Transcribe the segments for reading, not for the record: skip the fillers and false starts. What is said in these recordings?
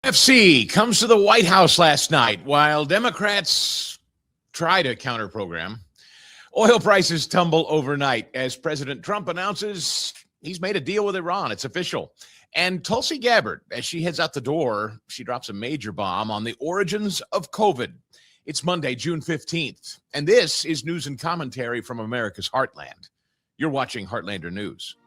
FC comes to the White House last night while Democrats try to counter-program. Oil prices tumble overnight as President Trump announces he's made a deal with Iran. It's official. And Tulsi Gabbard, as she heads out the door, she drops a major bomb on the origins of COVID. It's Monday, June 15th, and this is news and commentary from America's Heartland. You're watching Heartlander News.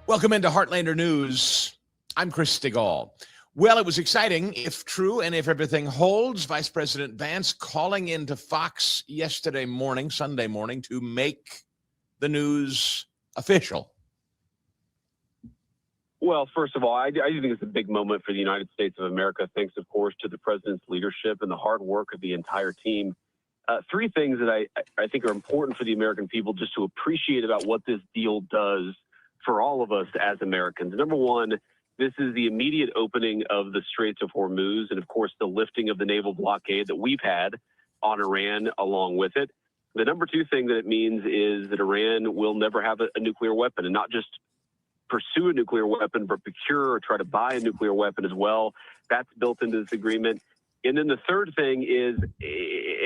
Welcome into Heartlander News. I'm Chris Stigall. Well, it was exciting, if true, and if everything holds. Vice President Vance calling into Fox yesterday morning, Sunday morning, to make the news official. Well, first of all, I do think it's a big moment for the United States of America, thanks, of course, to the president's leadership and the hard work of the entire team. Three things that I think are important for the American people just to appreciate about what this deal does for all of us as Americans. Number one, this is the immediate opening of the Strait of Hormuz and, of course, the lifting of the naval blockade that we've had on Iran along with it. The number two thing that it means is that Iran will never have a nuclear weapon, and not just pursue a nuclear weapon, but procure or try to buy a nuclear weapon as well. That's built into this agreement. And then the third thing is,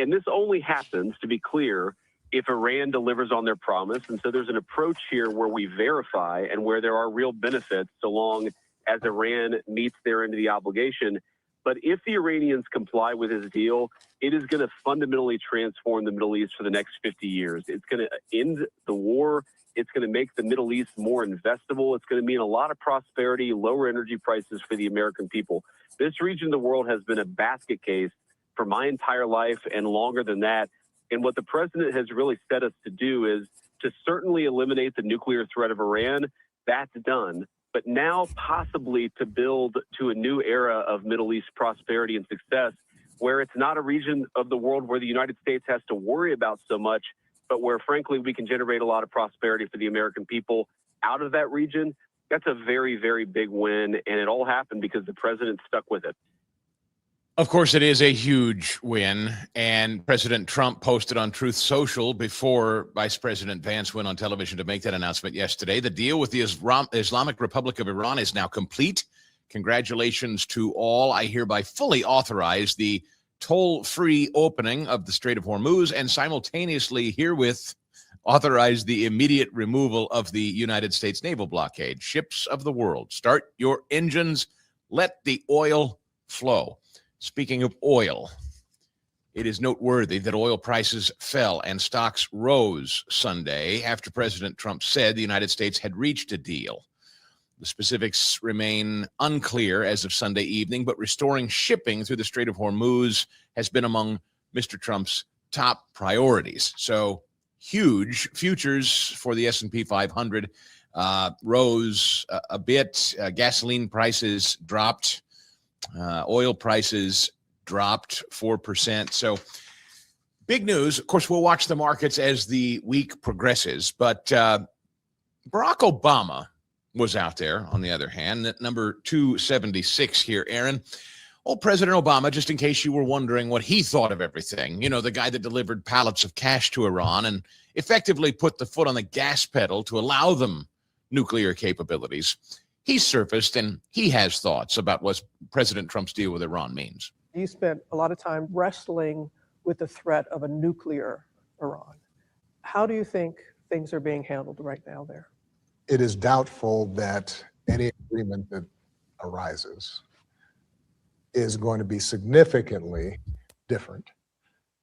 and this only happens, to be clear, if Iran delivers on their promise. And so there's an approach here where we verify and where there are real benefits so long as Iran meets their end of the obligation. But if the Iranians comply with this deal, it is going to fundamentally transform the Middle East for the next 50 years. It's going to end the war. It's going to make the Middle East more investable. It's going to mean a lot of prosperity, lower energy prices for the American people. This region of the world has been a basket case for my entire life and longer than that. And what the president has really set us to do is to certainly eliminate the nuclear threat of Iran. That's done. But now possibly to build to a new era of Middle East prosperity and success, where it's not a region of the world where the United States has to worry about so much, but where, frankly, we can generate a lot of prosperity for the American people out of that region. That's a very, very big win. And it all happened because the president stuck with it. Of course, it is a huge win, and President Trump posted on Truth Social before Vice President Vance went on television to make that announcement yesterday. The deal with the Islamic Republic of Iran is now complete. Congratulations to all. I hereby fully authorize the toll-free opening of the Strait of Hormuz and simultaneously herewith authorize the immediate removal of the United States naval blockade. Ships of the world, start your engines. Let the oil flow. Speaking of oil, it is noteworthy that oil prices fell and stocks rose Sunday after President Trump said the United States had reached a deal. The specifics remain unclear as of Sunday evening, but restoring shipping through the Strait of Hormuz has been among Mr. Trump's top priorities. So huge. Futures for the S&P 500 rose a bit. Gasoline prices dropped. Oil prices dropped 4%. So big news. Of course, we'll watch the markets as the week progresses. But Barack Obama was out there, on the other hand, at number 276 here, Aaron. Old President Obama, just in case you were wondering what he thought of everything, you know, the guy that delivered pallets of cash to Iran and effectively put the foot on the gas pedal to allow them nuclear capabilities. He surfaced and he has thoughts about what President Trump's deal with Iran means. You spent a lot of time wrestling with the threat of a nuclear Iran. How do you think things are being handled right now there? It is doubtful that any agreement that arises is going to be significantly different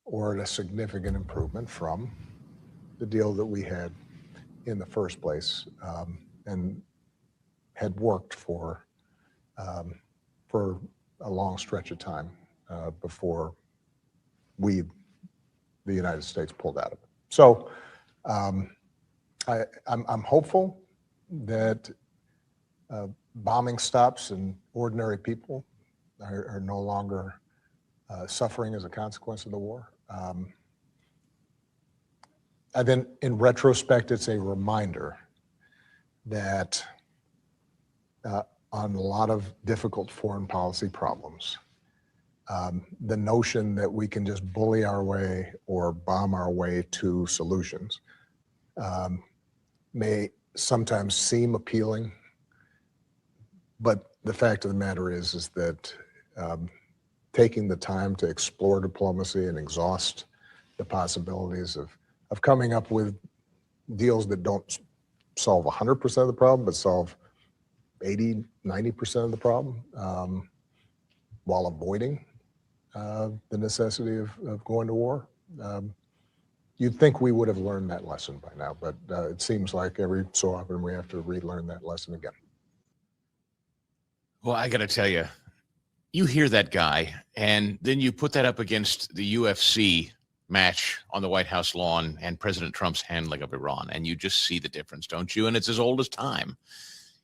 or a significant improvement from the deal that we had in the first place. And had worked for a long stretch of time before the United States pulled out of it. So I'm hopeful that bombing stops and ordinary people are no longer suffering as a consequence of the war. And then in retrospect, it's a reminder that on a lot of difficult foreign policy problems, the notion that we can just bully our way or bomb our way to solutions may sometimes seem appealing But the fact of the matter is that taking the time to explore diplomacy and exhaust the possibilities of coming up with deals that don't solve 100% of the problem, but solve 80, 90% of the problem, while avoiding the necessity of going to war. You'd think we would have learned that lesson by now, but it seems like every so often we have to relearn that lesson again. Well, I got to tell you, you hear that guy, and then you put that up against the UFC match on the White House lawn and President Trump's handling of Iran, and you just see the difference, don't you? And it's as old as time.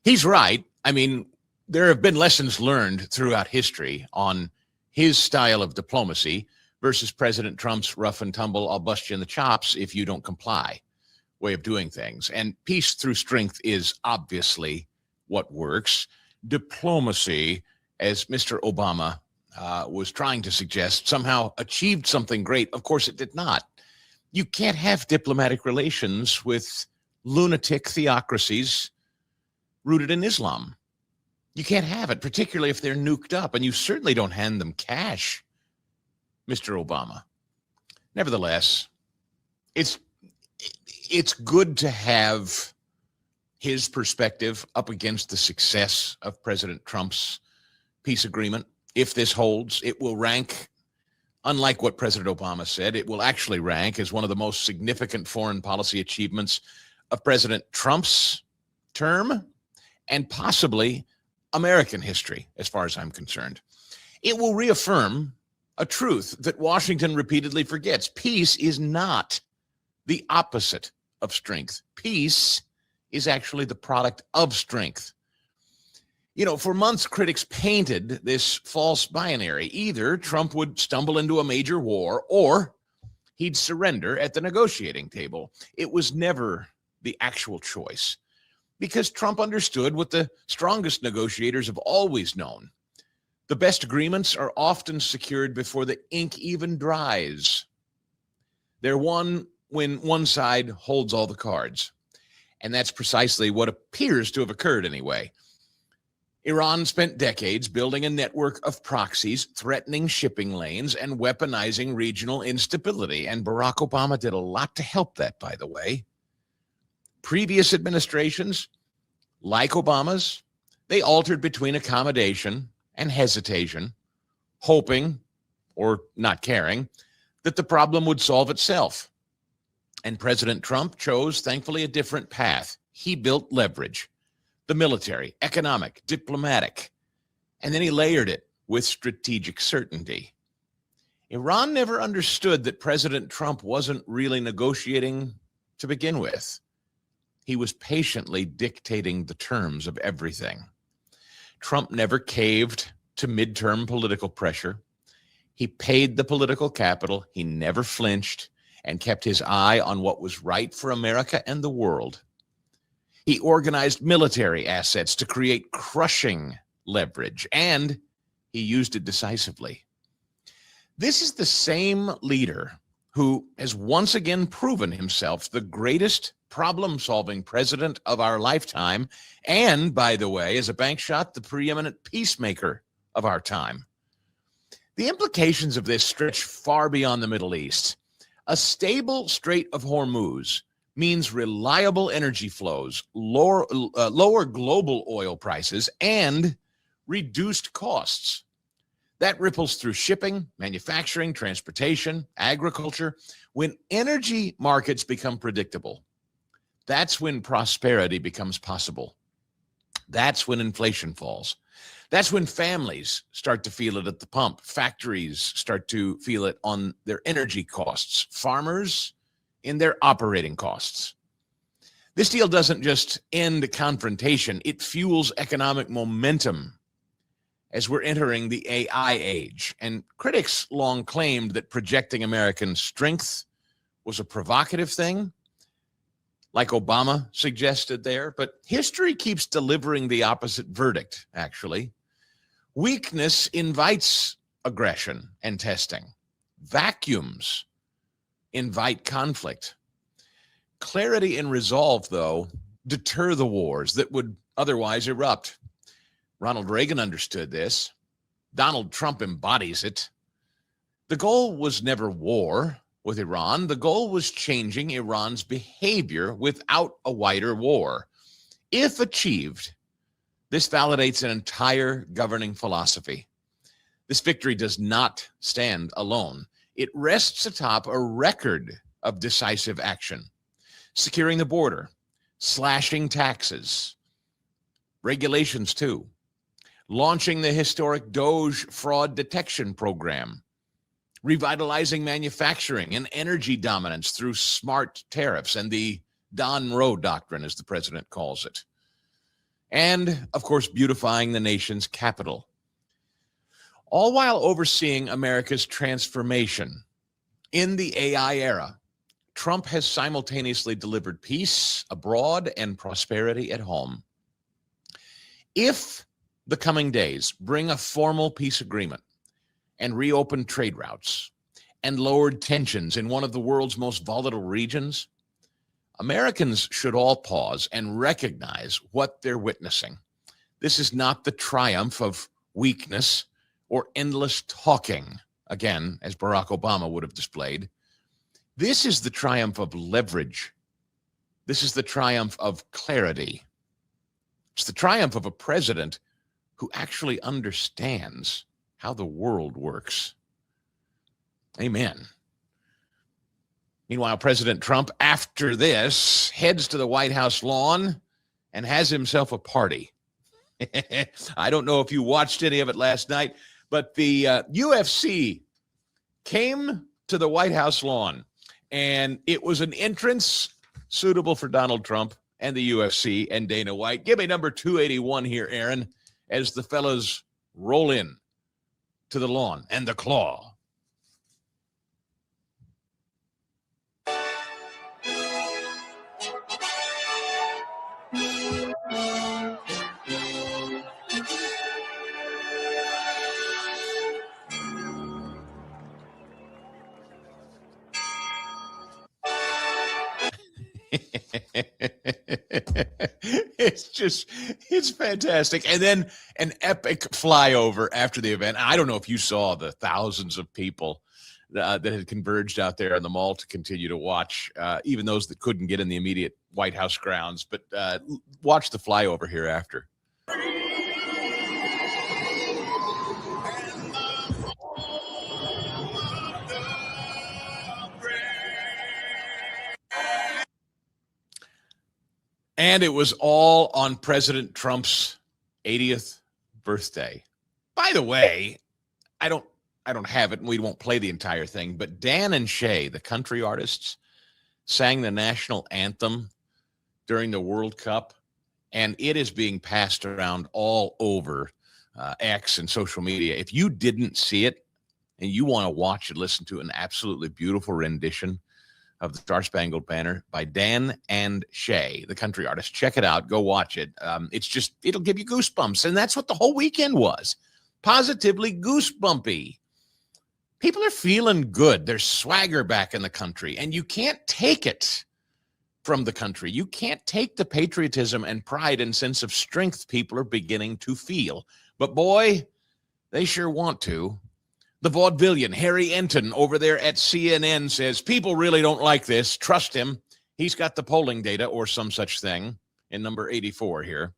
He's right. I mean, there have been lessons learned throughout history on his style of diplomacy versus President Trump's rough and tumble, I'll bust you in the chops if you don't comply way of doing things. And peace through strength is obviously what works. Diplomacy, as Mr. Obama was trying to suggest, somehow achieved something great. Of course, it did not. You can't have diplomatic relations with lunatic theocracies rooted in Islam. You can't have it, particularly if they're nuked up, and you certainly don't hand them cash, Mr. Obama. Nevertheless, it's good to have his perspective up against the success of President Trump's peace agreement. If this holds, it will rank, unlike what President Obama said, it will actually rank as one of the most significant foreign policy achievements of President Trump's term and possibly American history, as far as I'm concerned. It will reaffirm a truth that Washington repeatedly forgets. Peace is not the opposite of strength. Peace is actually the product of strength. You know, for months, critics painted this false binary. Either Trump would stumble into a major war or he'd surrender at the negotiating table. It was never the actual choice because Trump understood what the strongest negotiators have always known. The best agreements are often secured before the ink even dries. They're won when one side holds all the cards. And that's precisely what appears to have occurred anyway. Iran spent decades building a network of proxies, threatening shipping lanes, and weaponizing regional instability. And Barack Obama did a lot to help that, by the way. Previous administrations, like Obama's, they altered between accommodation and hesitation, hoping, or not caring, that the problem would solve itself. And President Trump chose, thankfully, a different path. He built leverage. The military, economic, diplomatic, and then he layered it with strategic certainty. Iran never understood that President Trump wasn't really negotiating to begin with. He was patiently dictating the terms of everything. Trump never caved to midterm political pressure. He paid the political capital. He never flinched and kept his eye on what was right for America and the world. He organized military assets to create crushing leverage, and he used it decisively. This is the same leader who has once again proven himself the greatest problem-solving president of our lifetime, and, by the way, as a bank shot, the preeminent peacemaker of our time. The implications of this stretch far beyond the Middle East. A stable Strait of Hormuz means reliable energy flows, lower global oil prices, and reduced costs. That ripples through shipping, manufacturing, transportation, agriculture. When energy markets become predictable, that's when prosperity becomes possible. That's when inflation falls. That's when families start to feel it at the pump. Factories start to feel it on their energy costs. Farmers in their operating costs. This deal doesn't just end confrontation, it fuels economic momentum as we're entering the AI age. And critics long claimed that projecting American strength was a provocative thing, like Obama suggested there, but history keeps delivering the opposite verdict, actually. Weakness invites aggression and testing. Vacuums invite conflict. Clarity and resolve, though, deter the wars that would otherwise erupt. Ronald Reagan understood this. Donald Trump embodies it. The goal was never war with Iran. The goal was changing Iran's behavior without a wider war. If achieved, this validates an entire governing philosophy. This victory does not stand alone. It rests atop a record of decisive action, securing the border, slashing taxes, regulations too, launching the historic DOGE fraud detection program, revitalizing manufacturing and energy dominance through smart tariffs and the Don Roe doctrine, as the president calls it. And, of course, beautifying the nation's capital. All while overseeing America's transformation. In the AI era, Trump has simultaneously delivered peace abroad and prosperity at home. If the coming days bring a formal peace agreement and reopen trade routes and lowered tensions in one of the world's most volatile regions, Americans should all pause and recognize what they're witnessing. This is not the triumph of weakness or endless talking, again, as Barack Obama would have displayed. This is the triumph of leverage. This is the triumph of clarity. It's the triumph of a president who actually understands how the world works. Amen. Meanwhile, President Trump, after this, heads to the White House lawn and has himself a party. I don't know if you watched any of it last night, but the UFC came to the White House lawn, and it was an entrance suitable for Donald Trump and the UFC and Dana White. Give me number 281 here, Aaron, as the fellows roll in to the lawn and the claw. It's fantastic. And then an epic flyover after the event. I don't know if you saw the thousands of people that had converged out there in the mall to continue to watch, even those that couldn't get in the immediate White House grounds, but watch the flyover here after. And it was all on President Trump's 80th birthday. By the way, I don't have it, and we won't play the entire thing, but Dan and Shay, the country artists, sang the national anthem during the World Cup, and it is being passed around all over X and social media. If you didn't see it and you want to watch and listen to an absolutely beautiful rendition of the Star Spangled Banner by Dan and Shay, the country artist, check it out. Go watch it. It'll give you goosebumps, and that's what the whole weekend was. Positively goosebumpy. People are feeling good. There's swagger back in the country, and you can't take it from the country. You can't take the patriotism and pride and sense of strength people are beginning to feel. But boy, they sure want to. The vaudevillian Harry Enton over there at CNN says, people really don't like this. Trust him. He's got the polling data or some such thing in number 84 here.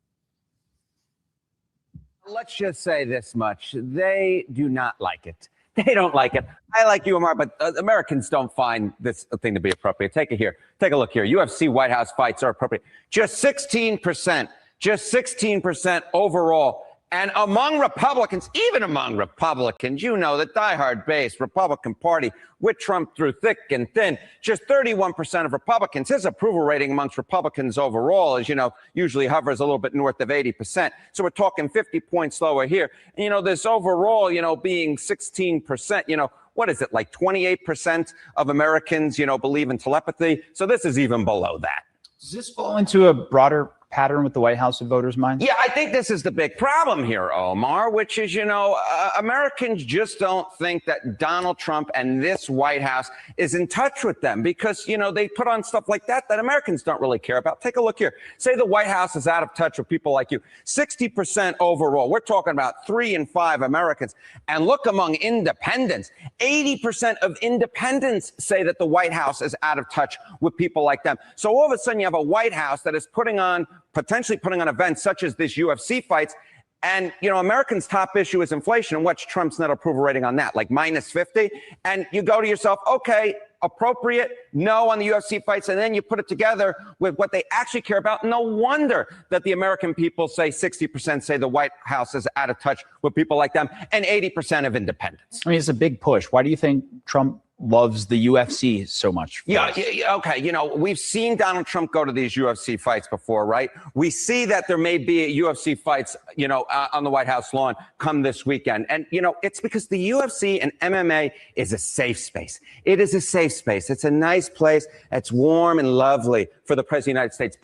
Let's just say this much. They do not like it. They don't like it. I like you, Amar, but Americans don't find this thing to be appropriate. Take it here. Take a look here. UFC White House fights are appropriate. Just 16%. Just 16% overall. And among Republicans, even among Republicans, you know, the diehard base Republican Party with Trump through thick and thin, just 31% of Republicans. His approval rating amongst Republicans overall, as you know, usually hovers a little bit north of 80%. So we're talking 50 points lower here. And, you know, this overall, you know, being 16%, you know, what is it, like 28% of Americans, you know, believe in telepathy? So this is even below that. Does this fall into a broader pattern with the White House of voters' minds? Yeah, I think this is the big problem here, Omar, which is, Americans just don't think that Donald Trump and this White House is in touch with them because, they put on stuff like that Americans don't really care about. Take a look here. Say the White House is out of touch with people like you. 60% overall. We're talking about 3 in 5 Americans. And look among independents. 80% of independents say that the White House is out of touch with people like them. So all of a sudden you have a White House that is potentially putting on events such as this UFC fights. And, Americans' top issue is inflation. And what's Trump's net approval rating on that? Like -50? And you go to yourself, okay, appropriate, no on the UFC fights. And then you put it together with what they actually care about. No wonder that the American people say 60% say the White House is out of touch with people like them and 80% of independents. I mean, it's a big push. Why do you think Trump loves the UFC so much? Yeah, okay. We've seen Donald Trump go to these UFC fights before, right? We see that there may be UFC fights, on the White House lawn come this weekend. And, it's because the UFC and MMA is a safe space. It is a safe space. It's a nice place. It's warm and lovely for the President of the United States.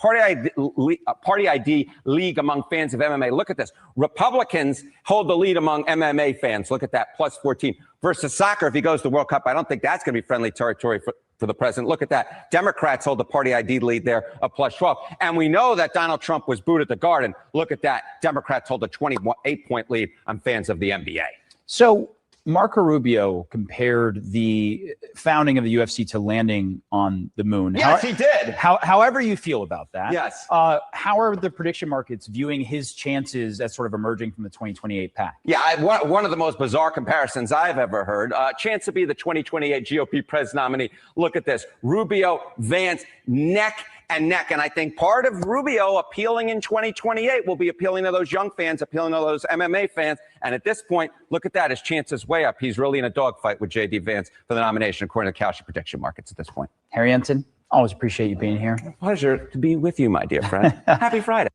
Party ID league among fans of MMA. Look at this. Republicans hold the lead among MMA fans. Look at that, +14. Versus soccer, if he goes to the World Cup, I don't think that's going to be friendly territory for the president. Look at that. Democrats hold the party ID lead there of +12. And we know that Donald Trump was booed at the Garden. Look at that. Democrats hold a 28-point lead on fans of the NBA. So Marco Rubio compared the founding of the UFC to landing on the moon. Yes, he did. However you feel about that. Yes. How are the prediction markets viewing his chances as sort of emerging from the 2028 pack? Yeah, one of the most bizarre comparisons I've ever heard. Chance to be the 2028 GOP president nominee. Look at this. Rubio, Vance, neck and neck. And I think part of Rubio appealing in 2028 will be appealing to those young fans, appealing to those MMA fans. And at this point, look at that. His chances way up. He's really in a dogfight with J.D. Vance for the nomination, according to Kalshi prediction markets at this point. Harry Ensign, always appreciate you being here. Pleasure to be with you, my dear friend. Happy Friday.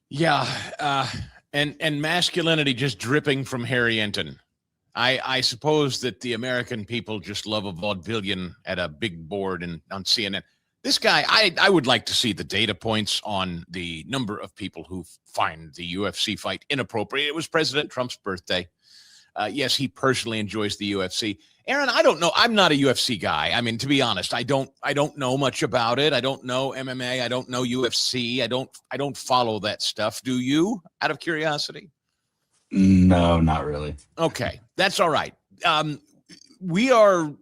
Yeah, and masculinity just dripping from Harry Ensign. I suppose that the American people just love a vaudevillian at a big board and on CNN. This guy, I would like to see the data points on the number of people who find the UFC fight inappropriate. It was President Trump's birthday. Yes, he personally enjoys the UFC. Aaron, I don't know. I'm not a UFC guy. I mean, to be honest, I don't know much about it. I don't know MMA. I don't know UFC. I don't follow that stuff. Do you? Out of curiosity? No, not really. Okay, that's all right. We are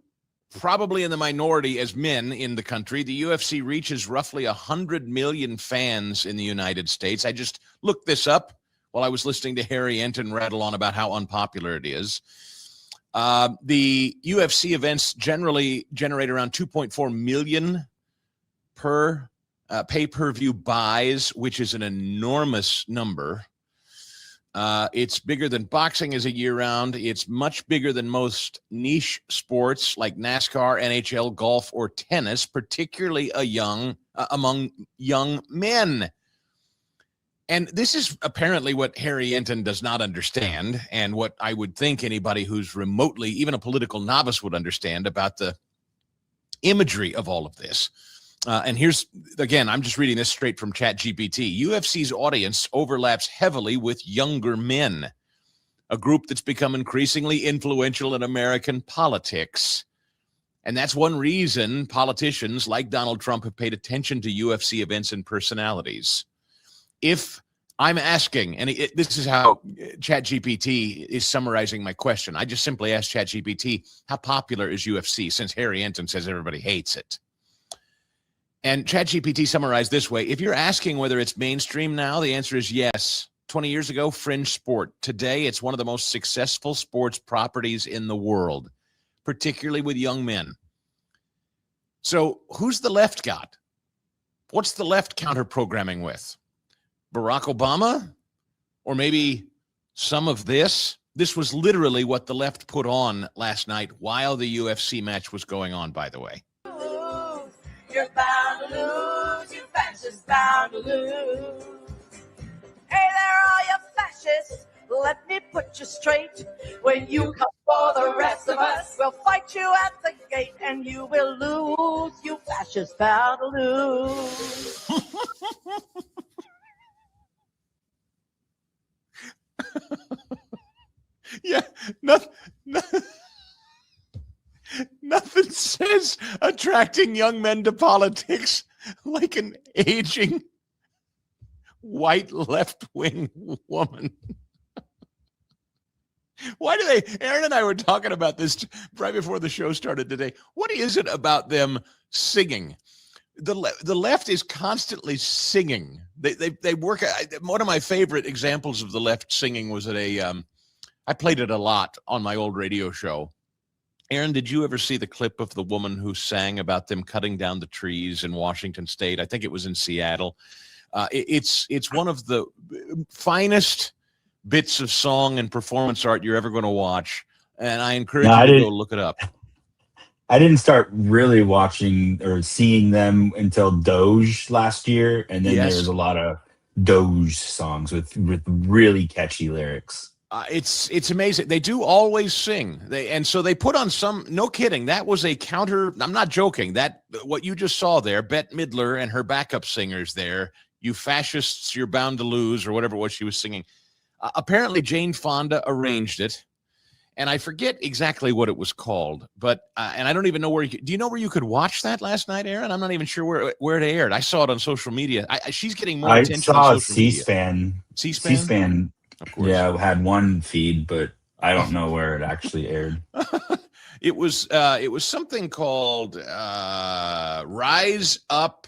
probably in the minority as men in the country. The UFC reaches roughly 100 million fans in the United States. I just looked this up while I was listening to Harry Ensign rattle on about how unpopular it is. The UFC events generally generate around 2.4 million per pay-per-view buys, which is an enormous number. It's bigger than boxing as a year-round. It's much bigger than most niche sports like NASCAR, NHL, golf, or tennis, particularly among young men. And this is apparently what Harry Ensign does not understand, and what I would think anybody who's remotely, even a political novice, would understand about the imagery of all of this. And here's, again, I'm just reading this straight from ChatGPT. UFC's audience overlaps heavily with younger men, a group that's become increasingly influential in American politics. And that's one reason politicians like Donald Trump have paid attention to UFC events and personalities. If I'm asking, and this is how ChatGPT is summarizing my question. I just simply asked ChatGPT, how popular is UFC, since Harry Ensign says everybody hates it. And ChatGPT summarized this way. If you're asking whether it's mainstream now, the answer is yes. 20 years ago, fringe sport. Today, it's one of the most successful sports properties in the world, particularly with young men. So who's the left got? What's the left counter-programming with? Barack Obama? Or maybe some of this? This was literally what the left put on last night while the UFC match was going on, by the way. You're bound to lose, you fascists bound to lose. Hey there, all you fascists, let me put you straight. When you come for the rest of us, we'll fight you at the gate, and you will lose, you fascists bound to lose. attracting young men to politics like an aging white left-wing woman. Why do they? Aaron and I were talking about this right before the show started today. What is it about them singing? The left is constantly singing. They work. One of my favorite examples of the left singing was at I played it a lot on my old radio show. Aaron, did you ever see the clip of the woman who sang about them cutting down the trees in Washington State? I think it was in Seattle. It's one of the finest bits of song and performance art you're ever going to watch, and I encourage you to go look it up. I didn't start really watching or seeing them until Doge last year, and then there was a lot of Doge songs with really catchy lyrics. It's amazing. They do always sing. And so they put on some. No kidding. That was a counter. I'm not joking. That what you just saw there, Bette Midler and her backup singers there. You fascists, you're bound to lose, or whatever it was she was singing. Apparently, Jane Fonda arranged it, and I forget exactly what it was called. But and I don't even know where. Do you know where you could watch that last night, Aaron? I'm not even sure where it aired. I saw it on social media. She's getting more attention on social media. C-SPAN. C-SPAN. C-SPAN. Of course. Yeah, had one feed, but I don't know where it actually aired. It was something called Rise Up.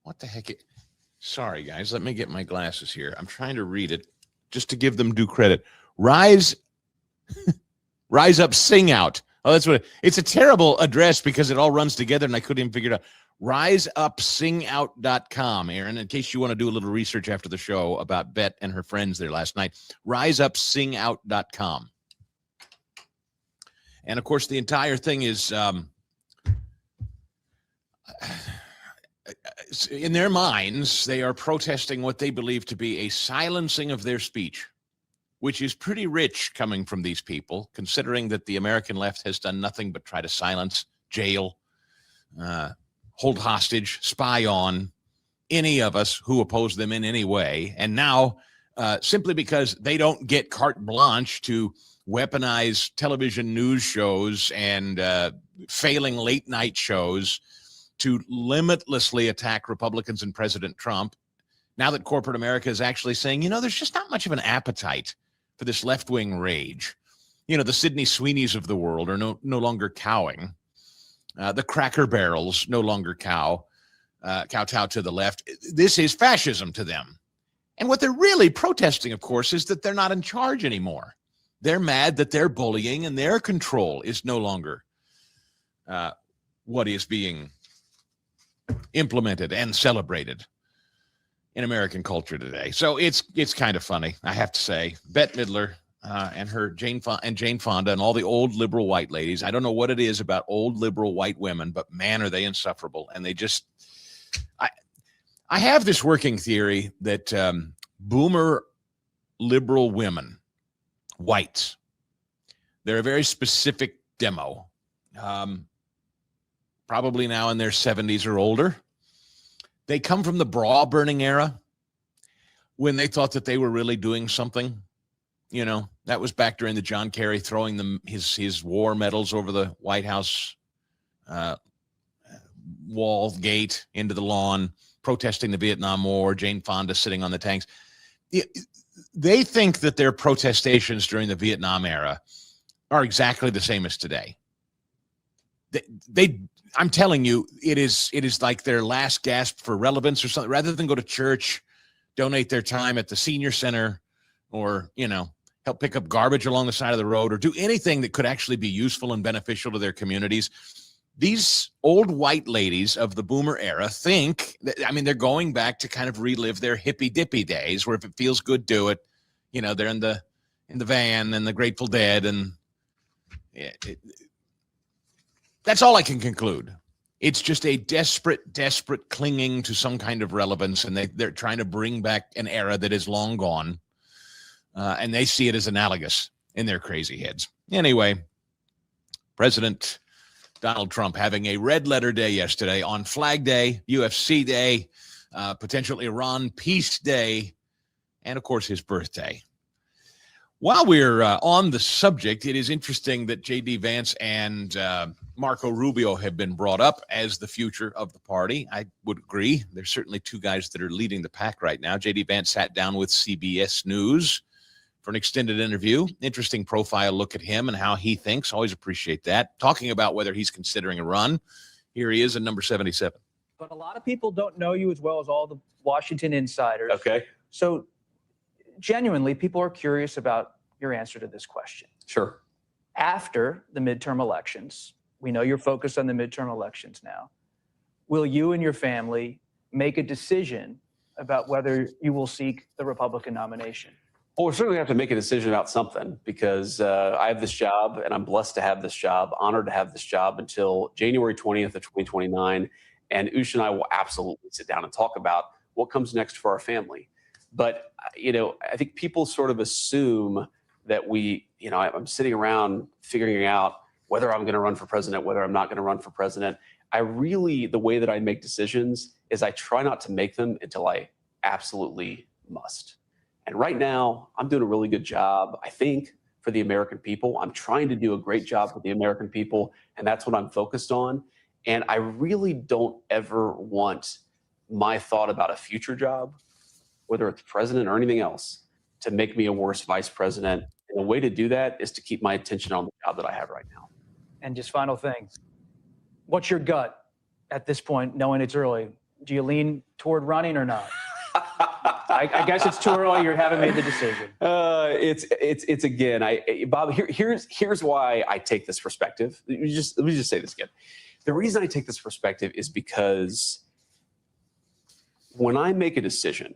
What the heck? Sorry, guys. Let me get my glasses here. I'm trying to read it just to give them due credit. Rise Up, Sing Out. Oh, that's what it's a terrible address because it all runs together and I couldn't even figure it out. riseupsingout.com, Aaron, in case you want to do a little research after the show about Bette and her friends there last night. riseupsingout.com. And of course, the entire thing is in their minds, they are protesting what they believe to be a silencing of their speech, which is pretty rich coming from these people, considering that the American left has done nothing but try to silence, jail, hold hostage, spy on any of us who oppose them in any way. And now, simply because they don't get carte blanche to weaponize television news shows and failing late night shows to limitlessly attack Republicans and President Trump, now that corporate America is actually saying, there's just not much of an appetite for this left-wing rage. The Sidney Sweeneys of the world are no longer cowing. The Cracker Barrels no longer kowtow to the left. This is fascism to them. And what they're really protesting, of course, is that they're not in charge anymore. They're mad that their bullying and their control is no longer what is being implemented and celebrated in American culture today. So it's kind of funny, I have to say. Bette Midler and her Jane Fonda and all the old liberal white ladies. I don't know what it is about old liberal white women, but man, are they insufferable. And they just, I have this working theory that boomer liberal women, whites, they're a very specific demo. Probably now in their 70s or older. They come from the bra burning era when they thought that they were really doing something. That was back during the John Kerry throwing his war medals over the White House wall gate into the lawn, protesting the Vietnam War, Jane Fonda sitting on the tanks. They think that their protestations during the Vietnam era are exactly the same as today. I'm telling you, it is like their last gasp for relevance or something. Rather than go to church, donate their time at the senior center, or help pick up garbage along the side of the road, or do anything that could actually be useful and beneficial to their communities. These old white ladies of the boomer era think that, they're going back to kind of relive their hippy dippy days, where if it feels good, do it. They're in the van and the Grateful Dead, and that's all I can conclude. It's just a desperate clinging to some kind of relevance, and they're trying to bring back an era that is long gone, and they see it as analogous in their crazy heads. Anyway, President Donald Trump having a red letter day yesterday on Flag Day, UFC Day, potential Iran Peace Day, and, of course, his birthday. While we're on the subject, it is interesting that J.D. Vance and Marco Rubio have been brought up as the future of the party. I would agree. There's certainly two guys that are leading the pack right now. J.D. Vance sat down with CBS News for an extended interview. Interesting profile look at him and how he thinks. Always appreciate that. Talking about whether he's considering a run. Here he is at number 77. But a lot of people don't know you as well as all the Washington insiders. Okay. So genuinely, people are curious about your answer to this question. Sure. After the midterm elections, we know you're focused on the midterm elections now. Will you and your family make a decision about whether you will seek the Republican nomination? Well, we're certainly going to have to make a decision about something because I have this job and I'm blessed to have this job, honored to have this job until January 20th of 2029. And Ush and I will absolutely sit down and talk about what comes next for our family. But, I think people sort of assume that I'm sitting around figuring out whether I'm going to run for president, whether I'm not going to run for president. The way that I make decisions is I try not to make them until I absolutely must. And right now, I'm doing a really good job, I think, for the American people. I'm trying to do a great job for the American people, and that's what I'm focused on. And I really don't ever want my thought about a future job, whether it's president or anything else, to make me a worse vice president. And the way to do that is to keep my attention on the job that I have right now. And just final thing, what's your gut at this point, knowing it's early? Do you lean toward running or not? I guess it's too early. You haven't made the decision. It's again, Bob. Here's why I take this perspective. Let me just say this again. The reason I take this perspective is because when I make a decision,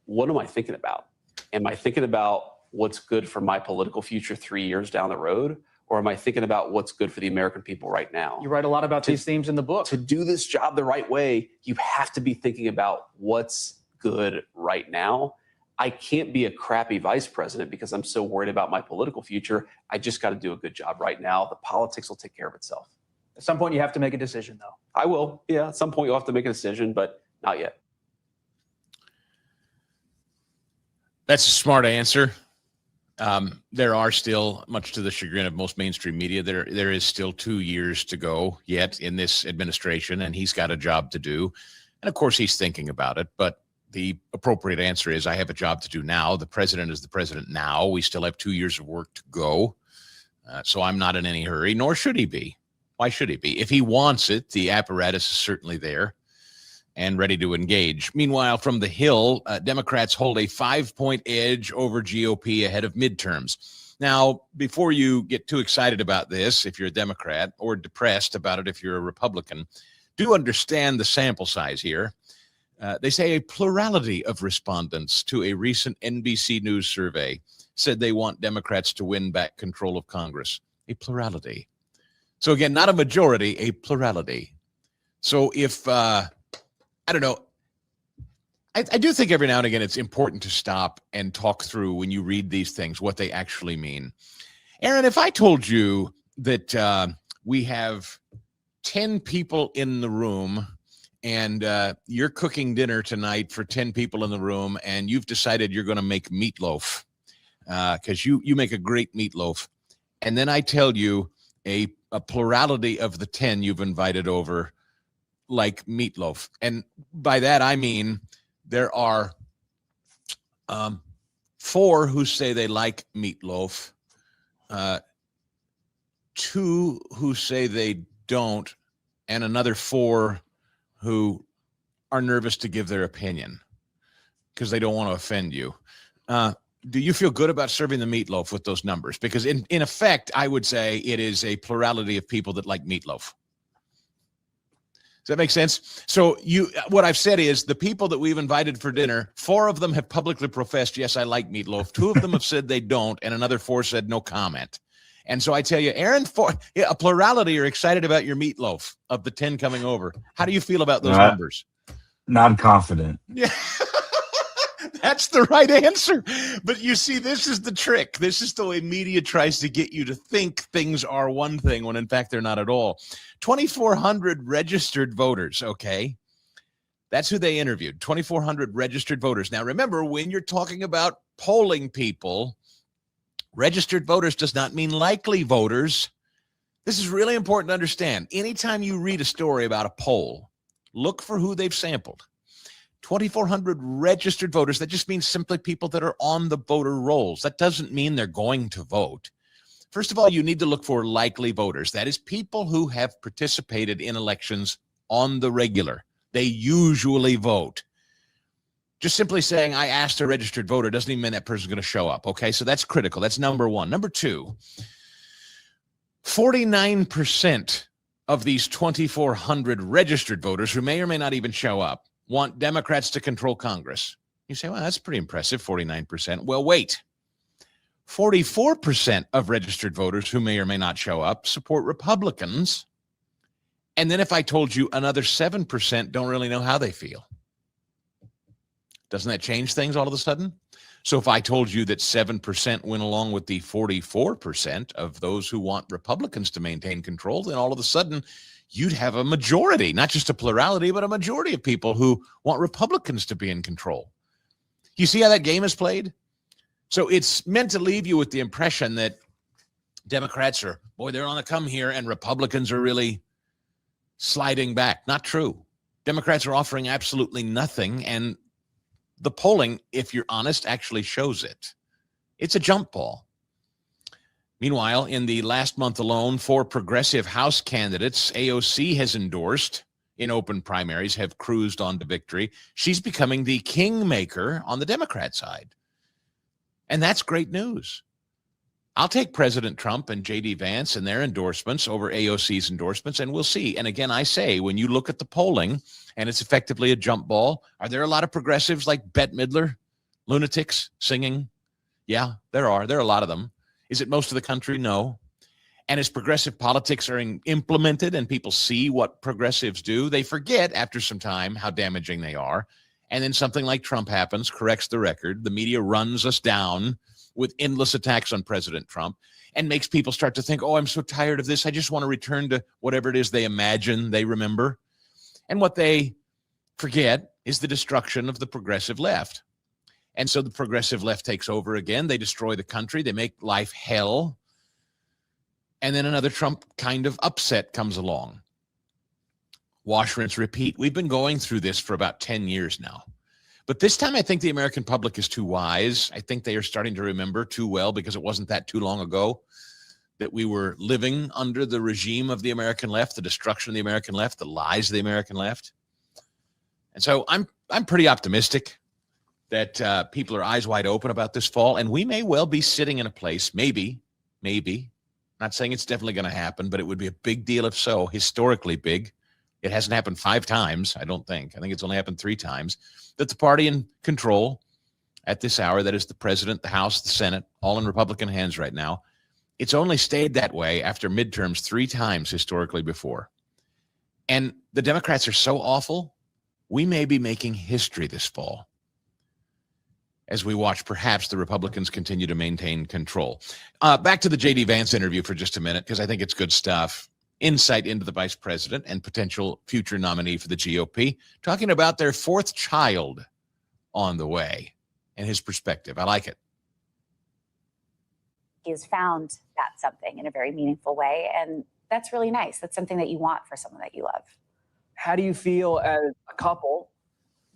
what am I thinking about? Am I thinking about what's good for my political future 3 years down the road? Or am I thinking about what's good for the American people right now? You write a lot about these themes in the book. To do this job the right way, you have to be thinking about what's good right now. I can't be a crappy vice president because I'm so worried about my political future. I just got to do a good job right now. The politics will take care of itself. At some point, you have to make a decision, though. I will. Yeah, at some point, you'll have to make a decision, but not yet. That's a smart answer. There are still, much to the chagrin of most mainstream media, there is still 2 years to go yet in this administration, and he's got a job to do. And of course, he's thinking about it. But the appropriate answer is, I have a job to do now. The president is the president now. We still have 2 years of work to go. So I'm not in any hurry, nor should he be. Why should he be? If he wants it, the apparatus is certainly there and ready to engage. Meanwhile, from the Hill, Democrats hold a 5-point edge over GOP ahead of midterms. Now, before you get too excited about this, if you're a Democrat, or depressed about it if you're a Republican, do understand the sample size here. They say a plurality of respondents to a recent NBC News survey said they want Democrats to win back control of Congress. A plurality. So again, not a majority, a plurality. So if... I don't know. I do think every now and again it's important to stop and talk through when you read these things, what they actually mean. Aaron, if I told you that we have 10 people in the room and you're cooking dinner tonight for 10 people in the room and you've decided you're going to make meatloaf because you make a great meatloaf. And then I tell you a plurality of the 10 you've invited over like meatloaf. And by that, I mean, there are 4 who say they like meatloaf, 2 who say they don't, and another 4 who are nervous to give their opinion because they don't want to offend you. Do you feel good about serving the meatloaf with those numbers? Because in effect, I would say it is a plurality of people that like meatloaf. Does that make sense? So what I've said is the people that we've invited for dinner, 4 of them have publicly professed, yes, I like meatloaf. 2 of them have said they don't, and another 4 said no comment. And so I tell you, Aaron, a plurality are excited about your meatloaf of the 10 coming over. How do you feel about those numbers? Not confident. Yeah. That's the right answer. But you see, this is the trick. This is the way media tries to get you to think things are one thing when in fact they're not at all. 2,400 registered voters, okay? That's who they interviewed, 2,400 registered voters. Now, remember, when you're talking about polling people, Registered voters does not mean likely voters. This is really important to understand. Anytime you read a story about a poll, look for who they've sampled. 2,400 registered voters, that just means simply people that are on the voter rolls. That doesn't mean they're going to vote. First of all, you need to look for likely voters. That is people who have participated in elections on the regular. They usually vote. Just simply saying, I asked a registered voter doesn't even mean that person's going to show up. Okay, so that's critical. That's number one. Number two, 49% of these 2,400 registered voters who may or may not even show up want Democrats to control Congress. You say, well, that's pretty impressive, 49%. Well, wait. 44% of registered voters who may or may not show up support Republicans. And then if I told you another 7% don't really know how they feel, doesn't that change things all of a sudden? So if I told you that 7% went along with the 44% of those who want Republicans to maintain control, then all of a sudden you'd have a majority, not just a plurality, but a majority of people who want Republicans to be in control. You see how that game is played? So it's meant to leave you with the impression that Democrats are, boy, they're on the come here, and Republicans are really sliding back. Not true. Democrats are offering absolutely nothing, and the polling, if you're honest, actually shows it. It's a jump ball. Meanwhile, in the last month alone, 4 progressive House candidates AOC has endorsed in open primaries have cruised on to victory. She's becoming the kingmaker on the Democrat side. And that's great news. I'll take President Trump and J.D. Vance and their endorsements over AOC's endorsements, and we'll see. And again, I say, when you look at the polling, and it's effectively a jump ball, are there a lot of progressives like Bette Midler, lunatics singing? Yeah, there are. There are a lot of them. Is it most of the country? No. And as progressive politics are implemented and people see what progressives do, they forget after some time how damaging they are. And then something like Trump happens, corrects the record. The media runs us down with endless attacks on President Trump and makes people start to think, oh, I'm so tired of this. I just want to return to whatever it is they imagine they remember. And what they forget is the destruction of the progressive left. And so the progressive left takes over again. They destroy the country. They make life hell. And then another Trump kind of upset comes along. Wash, rinse, repeat. We've been going through this for about 10 years now. But this time I think the American public is too wise. I think they are starting to remember too well, because it wasn't that too long ago that we were living under the regime of the American left, the destruction of the American left, the lies of the American left. And so I'm pretty optimistic that people are eyes wide open about this fall, and we may well be sitting in a place, maybe, not saying it's definitely going to happen, but it would be a big deal if so, historically big. It hasn't happened 5 times, I don't think. I think it's only happened 3 times, that the party in control at this hour, that is the president, the House, the Senate, all in Republican hands right now, it's only stayed that way after midterms 3 times historically before. And the Democrats are so awful, we may be making history this fall as we watch perhaps the Republicans continue to maintain control. Back to the J.D. Vance interview for just a minute, because I think it's good stuff. Insight into the vice president and potential future nominee for the GOP, talking about their 4th child on the way and his perspective. I like it. He has found that something in a very meaningful way, and that's really nice. That's something that you want for someone that you love. How do you feel as a couple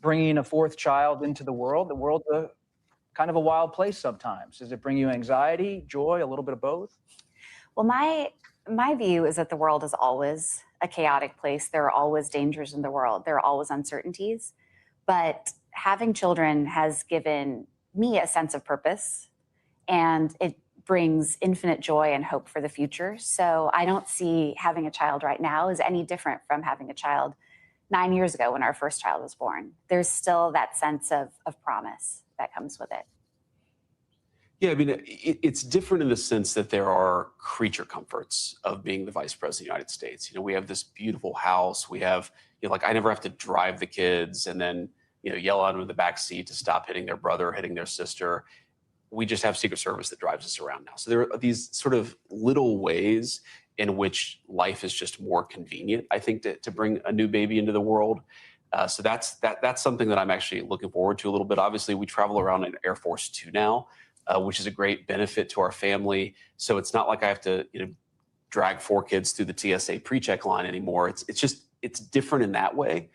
bringing a 4th child into the world? The world's a kind of a wild place sometimes. Does it bring you anxiety, joy, a little bit of both? Well, my view is that the world is always a chaotic place. There are always dangers in the world. There are always uncertainties. But having children has given me a sense of purpose, and it brings infinite joy and hope for the future. So I don't see having a child right now as any different from having a child 9 years ago when our first child was born. There's still that sense of promise that comes with it. Yeah, I mean, it's different in the sense that there are creature comforts of being the vice president of the United States. You know, we have this beautiful house. We have, you know, like I never have to drive the kids and then, you know, yell at them in the back seat to stop hitting their brother, hitting their sister. We just have Secret Service that drives us around now. So there are these sort of little ways in which life is just more convenient, I think, to bring a new baby into the world. So that's something that I'm actually looking forward to a little bit. Obviously, we travel around in Air Force 2 now. which is a great benefit to our family. So it's not like I have to, drag 4 kids through the TSA pre-check line anymore. It's different in that way.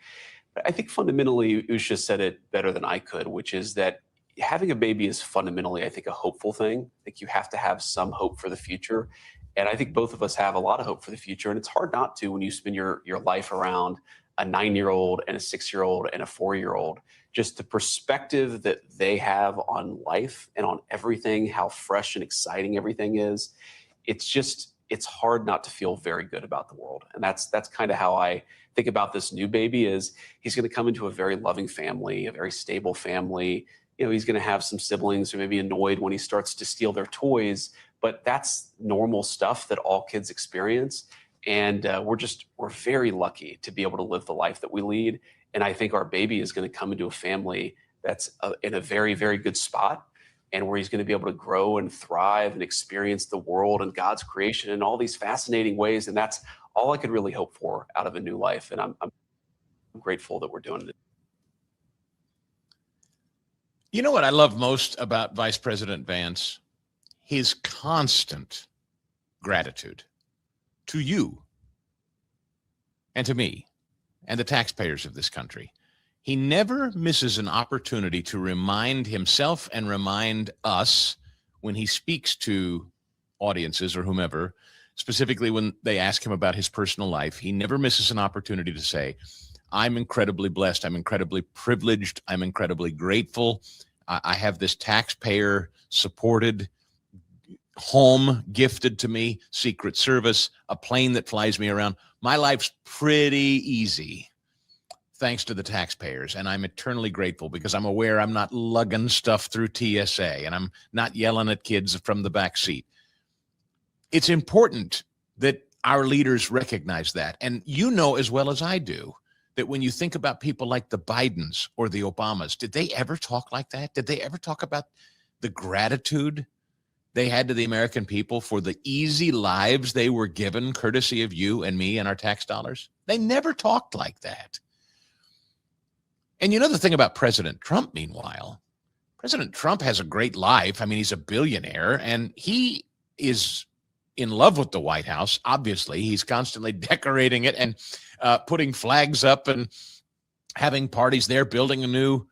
But I think fundamentally, Usha said it better than I could, which is that having a baby is fundamentally, I think, a hopeful thing. I think you have to have some hope for the future. And I think both of us have a lot of hope for the future. And it's hard not to when you spend your life around a 9-year-old and a 6-year-old and a 4-year-old. Just the perspective that they have on life and on everything, how fresh and exciting everything is. It's hard not to feel very good about the world. And that's kind of how I think about this new baby. Is he's going to come into a very loving family, a very stable family. He's going to have some siblings who may be annoyed when he starts to steal their toys, but that's normal stuff that all kids experience. And we're very lucky to be able to live the life that we lead. And I think our baby is going to come into a family that's in a very, very good spot, and where he's going to be able to grow and thrive and experience the world and God's creation in all these fascinating ways. And that's all I could really hope for out of a new life. And I'm grateful that we're doing it. You know what I love most about Vice President Vance? His constant gratitude to you and to me and the taxpayers of this country. He never misses an opportunity to remind himself and remind us when he speaks to audiences or whomever, specifically when they ask him about his personal life. He never misses an opportunity to say, I'm incredibly blessed. I'm incredibly privileged. I'm incredibly grateful. I have this taxpayer supported home gifted to me, Secret Service, a plane that flies me around. My life's pretty easy, thanks to the taxpayers. And I'm eternally grateful because I'm aware I'm not lugging stuff through TSA and I'm not yelling at kids from the back seat. It's important that our leaders recognize that. And you know as well as I do that when you think about people like the Bidens or the Obamas, did they ever talk like that? Did they ever talk about the gratitude they had to the American people for the easy lives they were given courtesy of you and me and our tax dollars? They never talked like that. And you know the thing about President Trump, meanwhile, President Trump has a great life. I mean, he's a billionaire and he is in love with the White House. Obviously, he's constantly decorating it and putting flags up and having parties there, building a new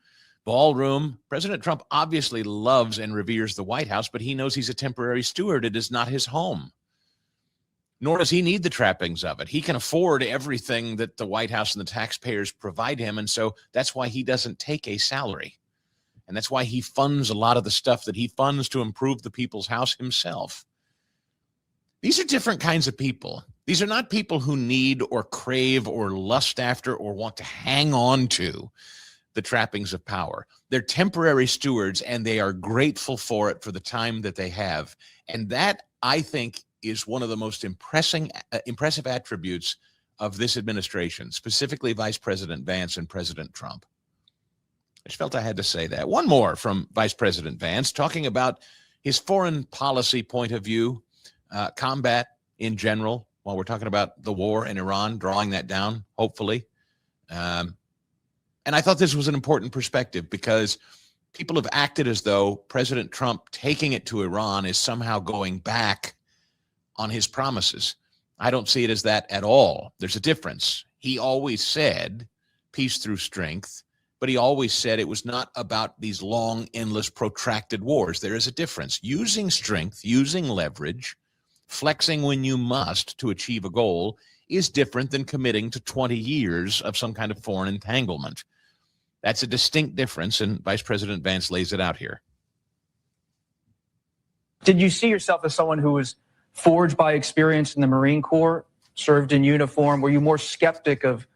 ballroom. President Trump obviously loves and reveres the White House, but he knows he's a temporary steward. It is not his home, nor does he need the trappings of it. He can afford everything that the White House and the taxpayers provide him. And so that's why he doesn't take a salary. And that's why he funds a lot of the stuff that he funds to improve the people's house himself. These are different kinds of people. These are not people who need or crave or lust after or want to hang on to the trappings of power. They're temporary stewards and they are grateful for it for the time that they have. And that, I think, is one of the most impressive attributes of this administration, specifically Vice President Vance and President Trump. I just felt I had to say that. One more from Vice President Vance, talking about his foreign policy point of view, combat in general, while we're talking about the war in Iran, drawing that down, hopefully. And I thought this was an important perspective because people have acted as though President Trump taking it to Iran is somehow going back on his promises. I don't see it as that at all. There's a difference. He always said peace through strength, but he always said it was not about these long, endless, protracted wars. There is a difference. Using strength, using leverage, flexing when you must to achieve a goal is different than committing to 20 years of some kind of foreign entanglement. That's a distinct difference, and Vice President Vance lays it out here. Did you see yourself as someone who was forged by experience in the Marine Corps, served in uniform? Were you more skeptic of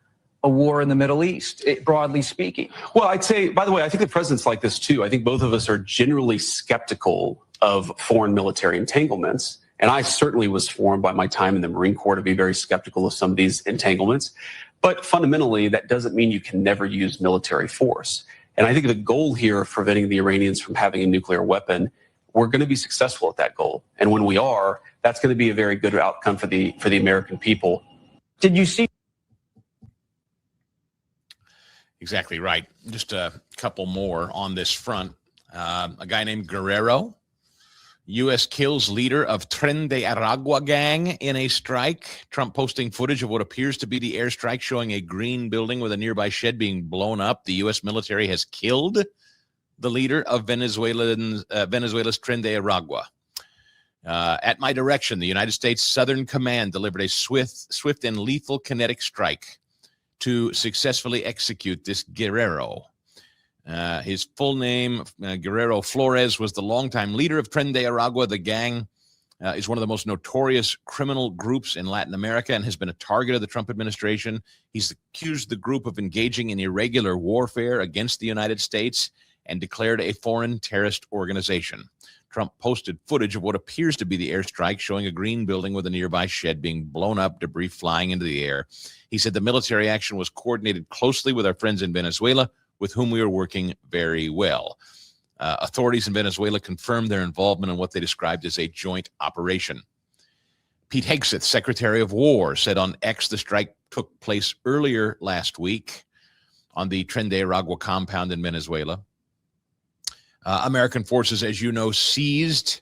a war in the Middle East, broadly speaking? Well, I'd say, by the way, I think the president's like this too. I think both of us are generally skeptical of foreign military entanglements. And I certainly was formed by my time in the Marine Corps to be very skeptical of some of these entanglements. But fundamentally, that doesn't mean you can never use military force. And I think the goal here of preventing the Iranians from having a nuclear weapon, we're going to be successful at that goal. And when we are, that's going to be a very good outcome for the American people. Did you see? Exactly right. Just a couple more on this front. A guy named Guerrero U.S. kills leader of Tren de Aragua gang in a strike. Trump posting footage of what appears to be the airstrike showing a green building with a nearby shed being blown up. The U.S. military has killed the leader of Venezuela's Tren de Aragua. At my direction, the United States Southern Command delivered a swift and lethal kinetic strike to successfully execute this guerrero. His full name, Guerrero Flores, was the longtime leader of Tren de Aragua. The gang is one of the most notorious criminal groups in Latin America and has been a target of the Trump administration. He's accused the group of engaging in irregular warfare against the United States and declared a foreign terrorist organization. Trump posted footage of what appears to be the airstrike showing a green building with a nearby shed being blown up, debris flying into the air. He said the military action was coordinated closely with our friends in Venezuela, with whom we are working very well. Authorities in Venezuela confirmed their involvement in what they described as a joint operation. Pete Hegseth, Secretary of War, said on X the strike took place earlier last week on the Tren de Aragua compound in Venezuela. American forces, as you know, seized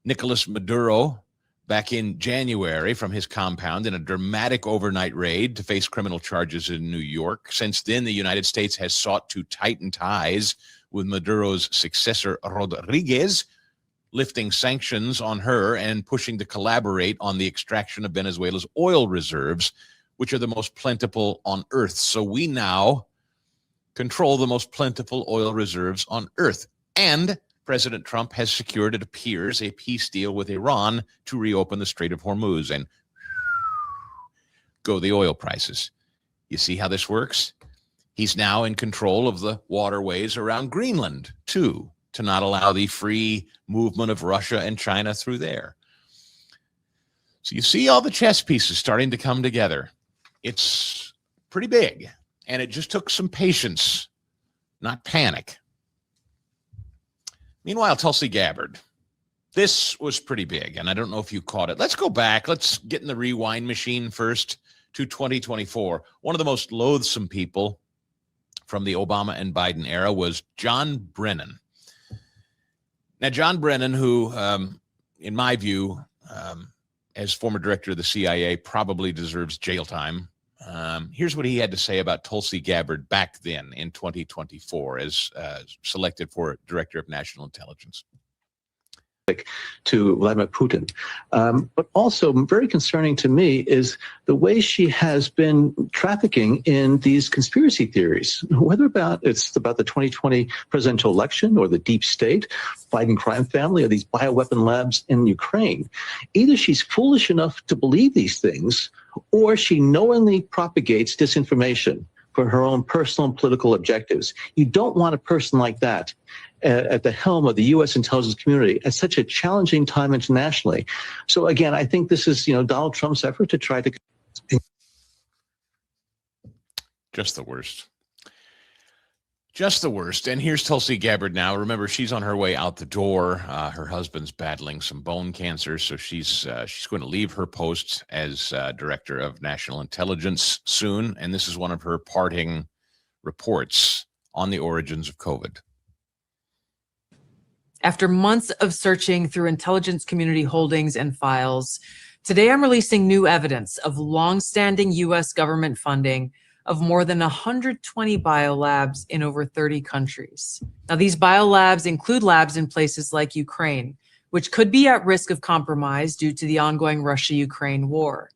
Nicolas Maduro back in January from his compound in a dramatic overnight raid to face criminal charges in New York. Since then, the United States has sought to tighten ties with Maduro's successor, Rodriguez, lifting sanctions on her and pushing to collaborate on the extraction of Venezuela's oil reserves, which are the most plentiful on Earth. So we now control the most plentiful oil reserves on Earth. And President Trump has secured, it appears, a peace deal with Iran to reopen the Strait of Hormuz, and go the oil prices. You see how this works? He's now in control of the waterways around Greenland, too, to not allow the free movement of Russia and China through there. So you see all the chess pieces starting to come together. It's pretty big, and it just took some patience, not panic. Meanwhile, Tulsi Gabbard. This was pretty big, and I don't know if you caught it. Let's go back. Let's get in the rewind machine first to 2024. One of the most loathsome people from the Obama and Biden era was John Brennan. Now, John Brennan, who, in my view, as former director of the CIA, probably deserves jail time. Here's what he had to say about Tulsi Gabbard back then in 2024 as selected for Director of National Intelligence. To Vladimir Putin. But also very concerning to me is the way she has been trafficking in these conspiracy theories, whether it's about the 2020 presidential election or the deep state, Biden crime family, or these bioweapon labs in Ukraine. Either she's foolish enough to believe these things, or she knowingly propagates disinformation for her own personal and political objectives. You don't want a person like that at the helm of the U.S. intelligence community at such a challenging time internationally. So again, I think this is, Donald Trump's effort to try to... Just the worst. Just the worst. And here's Tulsi Gabbard now. Remember, she's on her way out the door. Her husband's battling some bone cancer, so she's going to leave her post as Director of National Intelligence soon. And this is one of her parting reports on the origins of COVID. After months of searching through intelligence community holdings and files, today I'm releasing new evidence of longstanding U.S. government funding of more than 120 biolabs in over 30 countries. Now, these biolabs include labs in places like Ukraine, which could be at risk of compromise due to the ongoing Russia-Ukraine war.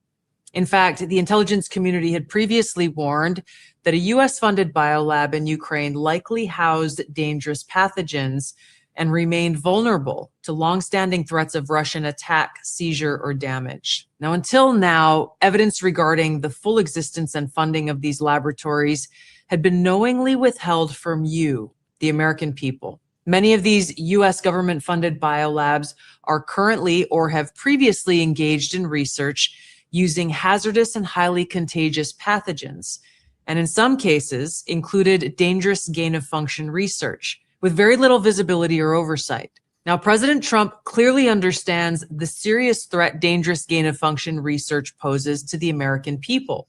In fact, the intelligence community had previously warned that a U.S.-funded biolab in Ukraine likely housed dangerous pathogens and remained vulnerable to longstanding threats of Russian attack, seizure, or damage. Now, until now, evidence regarding the full existence and funding of these laboratories had been knowingly withheld from you, the American people. Many of these U.S. government-funded biolabs are currently or have previously engaged in research using hazardous and highly contagious pathogens, and in some cases included dangerous gain-of-function research, with very little visibility or oversight. Now, President Trump clearly understands the serious threat dangerous gain-of-function research poses to the American people.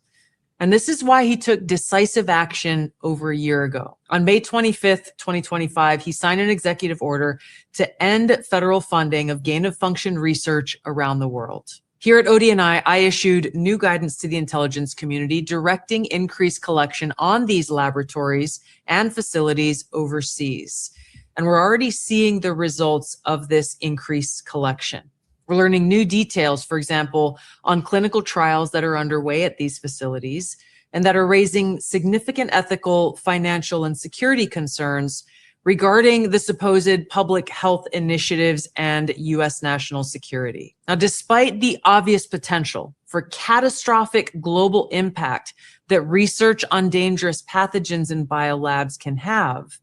And this is why he took decisive action over a year ago. On May 25th, 2025, he signed an executive order to end federal funding of gain-of-function research around the world. Here at ODNI, I issued new guidance to the intelligence community directing increased collection on these laboratories and facilities overseas. And we're already seeing the results of this increased collection. We're learning new details, for example, on clinical trials that are underway at these facilities and that are raising significant ethical, financial, and security concerns regarding the supposed public health initiatives and U.S. national security. Now, despite the obvious potential for catastrophic global impact that research on dangerous pathogens in biolabs can have,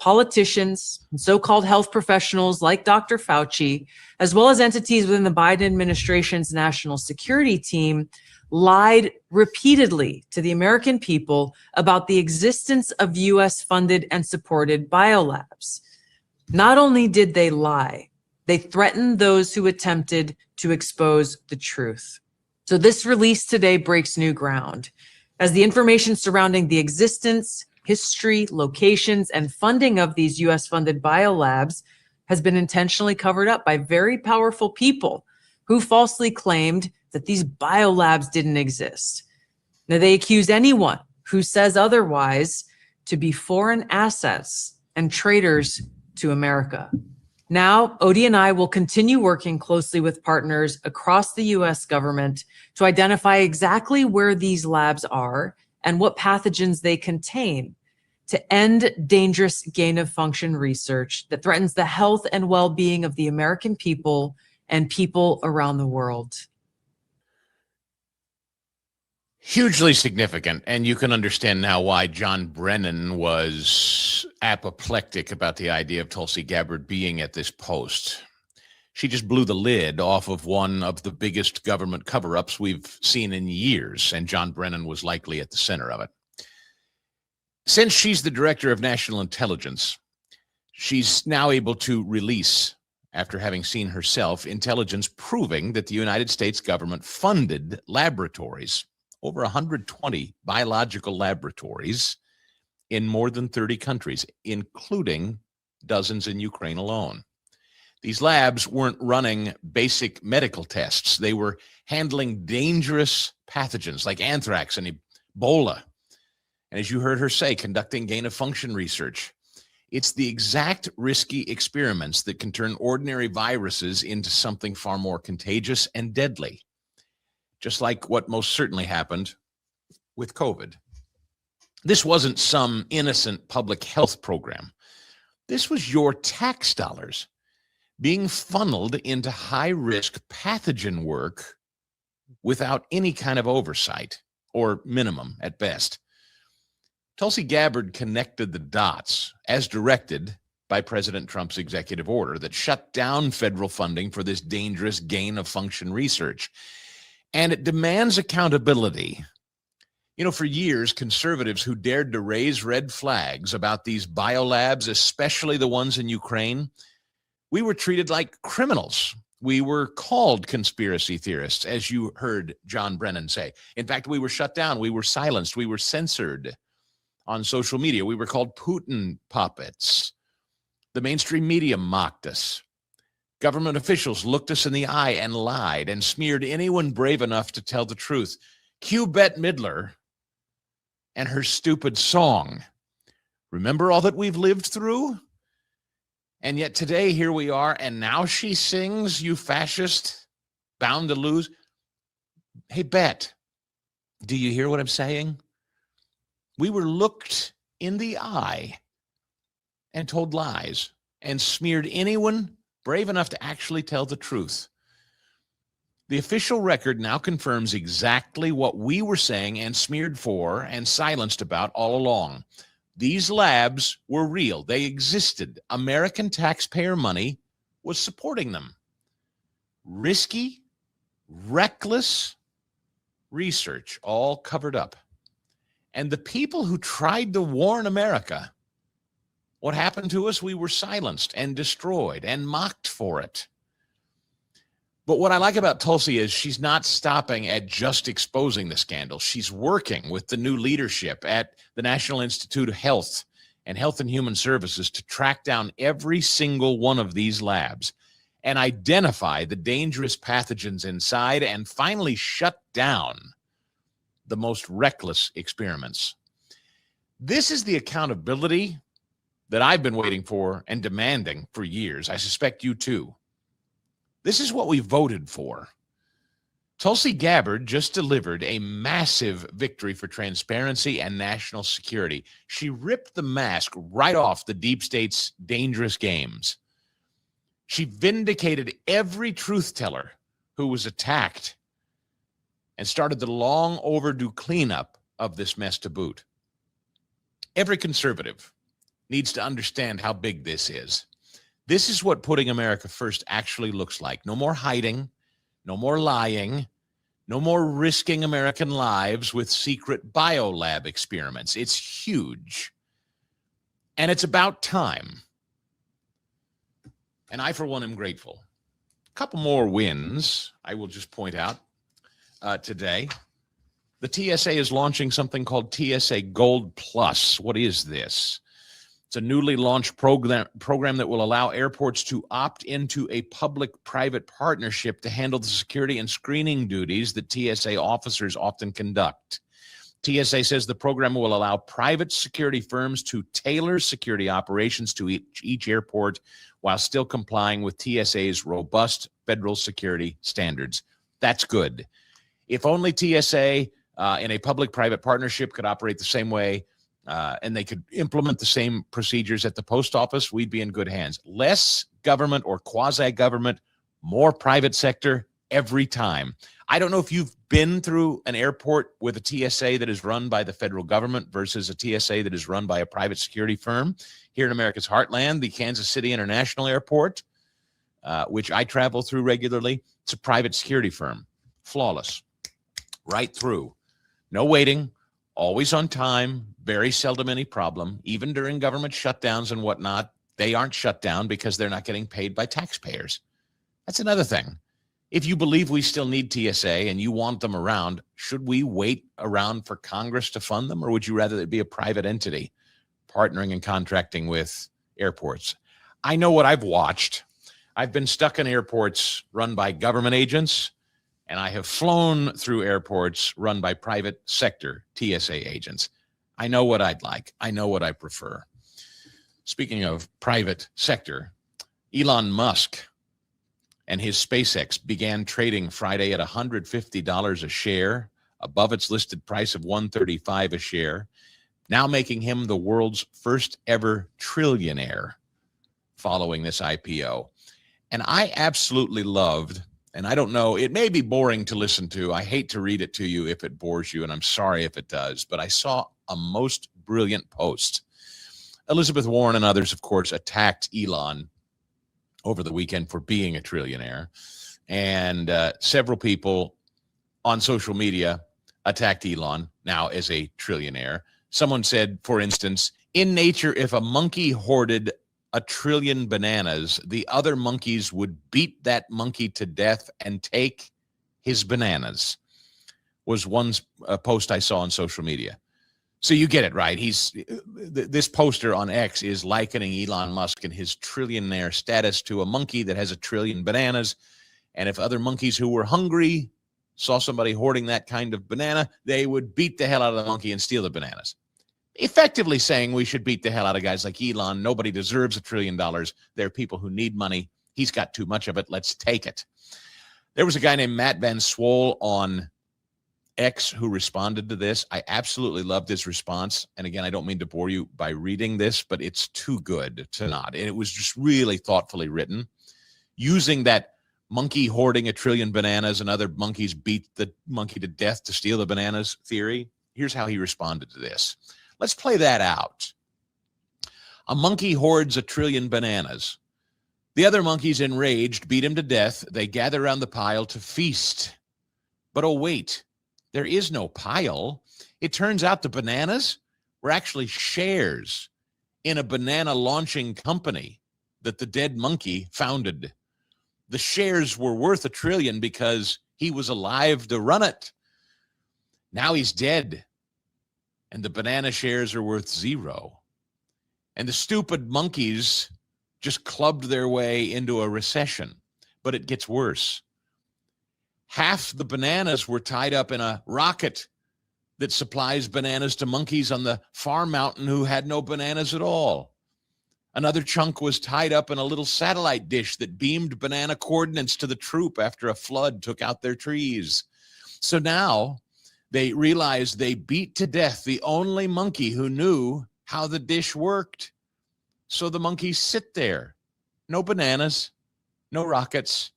politicians and so-called health professionals like Dr. Fauci, as well as entities within the Biden administration's national security team, lied repeatedly to the American people about the existence of US-funded and supported biolabs. Not only did they lie, they threatened those who attempted to expose the truth. So this release today breaks new ground, as the information surrounding the existence, history, locations, and funding of these US-funded biolabs has been intentionally covered up by very powerful people who falsely claimed that these biolabs didn't exist. Now, they accuse anyone who says otherwise to be foreign assets and traitors to America. Now, ODNI will continue working closely with partners across the US government to identify exactly where these labs are and what pathogens they contain, to end dangerous gain-of-function research that threatens the health and well-being of the American people and people around the world. Hugely significant, and you can understand now why John Brennan was apoplectic about the idea of Tulsi Gabbard being at this post. She just blew the lid off of one of the biggest government cover-ups we've seen in years, and John Brennan was likely at the center of it. Since she's the director of national intelligence, she's now able to release, after having seen herself, intelligence proving that the United States government funded laboratories, over 120 biological laboratories in more than 30 countries, including dozens in Ukraine alone. These labs weren't running basic medical tests. They were handling dangerous pathogens like anthrax and Ebola. And as you heard her say, conducting gain-of-function research. It's the exact risky experiments that can turn ordinary viruses into something far more contagious and deadly, just like what most certainly happened with COVID. This wasn't some innocent public health program. This was your tax dollars being funneled into high-risk pathogen work without any kind of oversight, or minimum at best. Tulsi Gabbard connected the dots as directed by President Trump's executive order that shut down federal funding for this dangerous gain-of-function research. And it demands accountability. You know, for years, conservatives who dared to raise red flags about these biolabs, especially the ones in Ukraine, we were treated like criminals. We were called conspiracy theorists, as you heard John Brennan say. In fact, we were shut down. We were silenced. We were censored on social media. We were called Putin puppets. The mainstream media mocked us. Government officials looked us in the eye and lied and smeared anyone brave enough to tell the truth. Cue Bette Midler and her stupid song. Remember all that we've lived through? And yet today, here we are, and now she sings, "You fascist, bound to lose." Hey, Bette, do you hear what I'm saying? We were looked in the eye and told lies and smeared anyone brave enough to actually tell the truth. The official record now confirms exactly what we were saying and smeared for and silenced about all along. These labs were real. They existed. American taxpayer money was supporting them. Risky, reckless research, all covered up. And the people who tried to warn America, what happened to us? We were silenced and destroyed and mocked for it. But what I like about Tulsi is she's not stopping at just exposing the scandal. She's working with the new leadership at the National Institute of Health and Health and Human Services to track down every single one of these labs and identify the dangerous pathogens inside and finally shut down the most reckless experiments. This is the accountability that I've been waiting for and demanding for years. I suspect you too. This is what we voted for. Tulsi Gabbard just delivered a massive victory for transparency and national security. She ripped the mask right off the deep state's dangerous games. She vindicated every truth teller who was attacked and started the long overdue cleanup of this mess to boot. Every conservative needs to understand how big this is. This is what putting America first actually looks like. No more hiding, no more lying, no more risking American lives with secret biolab experiments. It's huge. And it's about time. And I, for one, am grateful. A couple more wins I will just point out today. The TSA is launching something called TSA Gold Plus. What is this? It's a newly launched program that will allow airports to opt into a public-private partnership to handle the security and screening duties that TSA officers often conduct. TSA says the program will allow private security firms to tailor security operations to each airport while still complying with TSA's robust federal security standards. That's good. If only TSA in a public-private partnership could operate the same way and they could implement the same procedures at the post office, we'd be in good hands. Less government or quasi-government, more private sector every time. I don't know if you've been through an airport with a TSA that is run by the federal government versus a TSA that is run by a private security firm. Here in America's heartland, the Kansas City International Airport, which I travel through regularly, it's a private security firm. Flawless. Right through. No waiting. Always on time, very seldom any problem. Even during government shutdowns and whatnot, they aren't shut down because they're not getting paid by taxpayers. That's another thing. If you believe we still need TSA and you want them around, should we wait around for Congress to fund them, or would you rather it be a private entity partnering and contracting with airports? I know what I've watched. I've been stuck in airports run by government agents, and I have flown through airports run by private sector TSA agents. I know what I'd like. I know what I prefer. Speaking of private sector, Elon Musk and his SpaceX began trading Friday at $150 a share, above its listed price of $135 a share, now making him the world's first ever trillionaire following this IPO. And I absolutely loved, and I don't know, it may be boring to listen to. I hate to read it to you if it bores you, and I'm sorry if it does, but I saw a most brilliant post. Elizabeth Warren and others, of course, attacked Elon over the weekend for being a trillionaire. And several people on social media attacked Elon now as a trillionaire. Someone said, for instance, in nature, if a monkey hoarded 1 trillion bananas, the other monkeys would beat that monkey to death and take his bananas, was one post I saw on social media. So you get it, right? This poster on X is likening Elon Musk and his trillionaire status to a monkey that has 1 trillion bananas. And if other monkeys who were hungry saw somebody hoarding that kind of banana, they would beat the hell out of the monkey and steal the bananas. Effectively saying we should beat the hell out of guys like Elon. Nobody deserves $1 trillion. There are people who need money. He's got too much of it. Let's take it. There was a guy named Matt Van Swole on X who responded to this. I absolutely loved his response. And again, I don't mean to bore you by reading this, but it's too good to not. And it was just really thoughtfully written. Using that monkey hoarding 1 trillion bananas and other monkeys beat the monkey to death to steal the bananas theory. Here's how he responded to this. Let's play that out. A monkey hoards 1 trillion bananas. The other monkeys, enraged, beat him to death. They gather around the pile to feast. But oh, wait. There is no pile. It turns out the bananas were actually shares in a banana launching company that the dead monkey founded. The shares were worth $1 trillion because he was alive to run it. Now he's dead, and the banana shares are worth 0. And the stupid monkeys just clubbed their way into a recession. But it gets worse. Half the bananas were tied up in a rocket that supplies bananas to monkeys on the far mountain who had no bananas at all. Another chunk was tied up in a little satellite dish that beamed banana coordinates to the troop after a flood took out their trees. So now they realized they beat to death the only monkey who knew how the dish worked. So the monkeys sit there. No bananas, no rockets,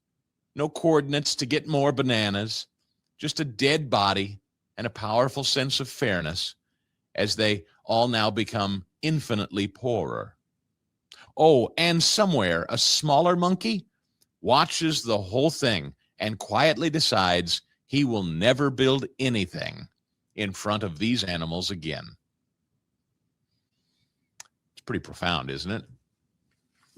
no coordinates to get more bananas, just a dead body and a powerful sense of fairness as they all now become infinitely poorer. Oh, and somewhere a smaller monkey watches the whole thing and quietly decides he will never build anything in front of these animals again. It's pretty profound, isn't it?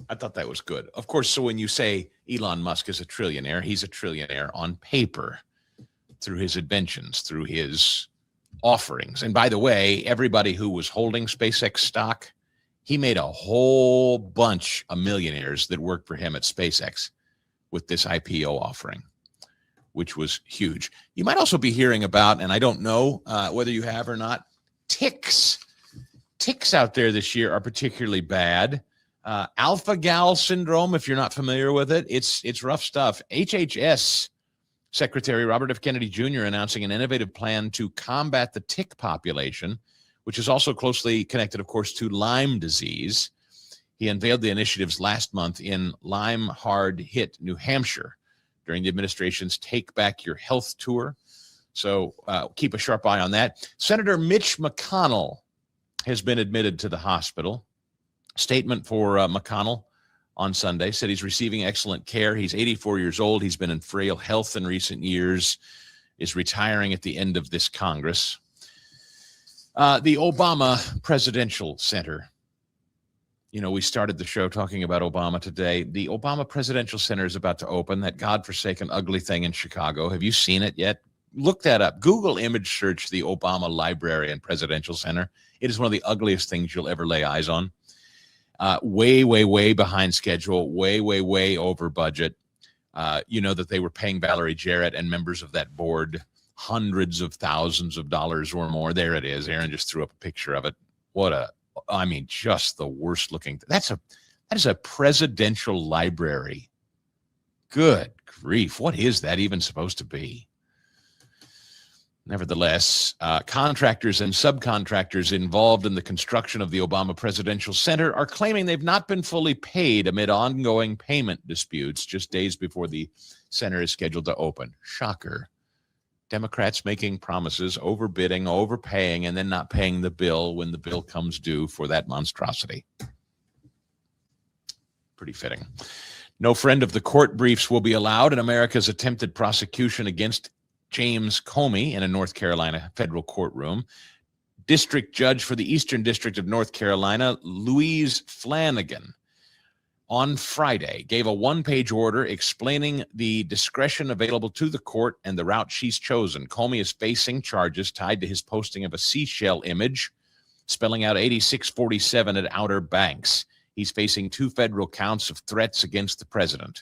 I thought that was good. Of course, so when you say Elon Musk is a trillionaire, he's a trillionaire on paper through his inventions, through his offerings. And by the way, everybody who was holding SpaceX stock, he made a whole bunch of millionaires that worked for him at SpaceX with this IPO offering, which was huge. You might also be hearing about, and I don't know whether you have or not, ticks. Ticks out there this year are particularly bad. Alpha-gal syndrome, if you're not familiar with it, it's rough stuff. HHS Secretary Robert F. Kennedy Jr. announcing an innovative plan to combat the tick population, which is also closely connected, of course, to Lyme disease. He unveiled the initiatives last month in Lyme hard-hit New Hampshire during the administration's Take Back Your Health tour. So keep a sharp eye on that. Senator Mitch McConnell has been admitted to the hospital. Statement for McConnell on Sunday said he's receiving excellent care. He's 84 years old. He's been in frail health in recent years, is retiring at the end of this Congress. The Obama Presidential Center. You know, we started the show talking about Obama today. The Obama Presidential Center is about to open, that godforsaken ugly thing in Chicago. Have you seen it yet? Look that up. Google image search the Obama Library and Presidential Center. It is one of the ugliest things you'll ever lay eyes on. Way behind schedule, way over budget. You know that they were paying Valerie Jarrett and members of that board hundreds of thousands of dollars or more. There it is. Aaron just threw up a picture of it. Just the worst looking. That is a presidential library. Good grief. What is that even supposed to be? Nevertheless, contractors and subcontractors involved in the construction of the Obama Presidential Center are claiming they've not been fully paid amid ongoing payment disputes just days before the center is scheduled to open. Shocker. Democrats making promises, overbidding, overpaying, and then not paying the bill when the bill comes due for that monstrosity. Pretty fitting. No friend of the court briefs will be allowed in America's attempted prosecution against James Comey in a North Carolina federal courtroom. District Judge for the Eastern District of North Carolina, Louise Flanagan, on Friday gave a one-page order explaining the discretion available to the court and the route she's chosen. Comey is facing charges tied to his posting of a seashell image spelling out 8647 at Outer Banks. He's facing 2 federal counts of threats against the president.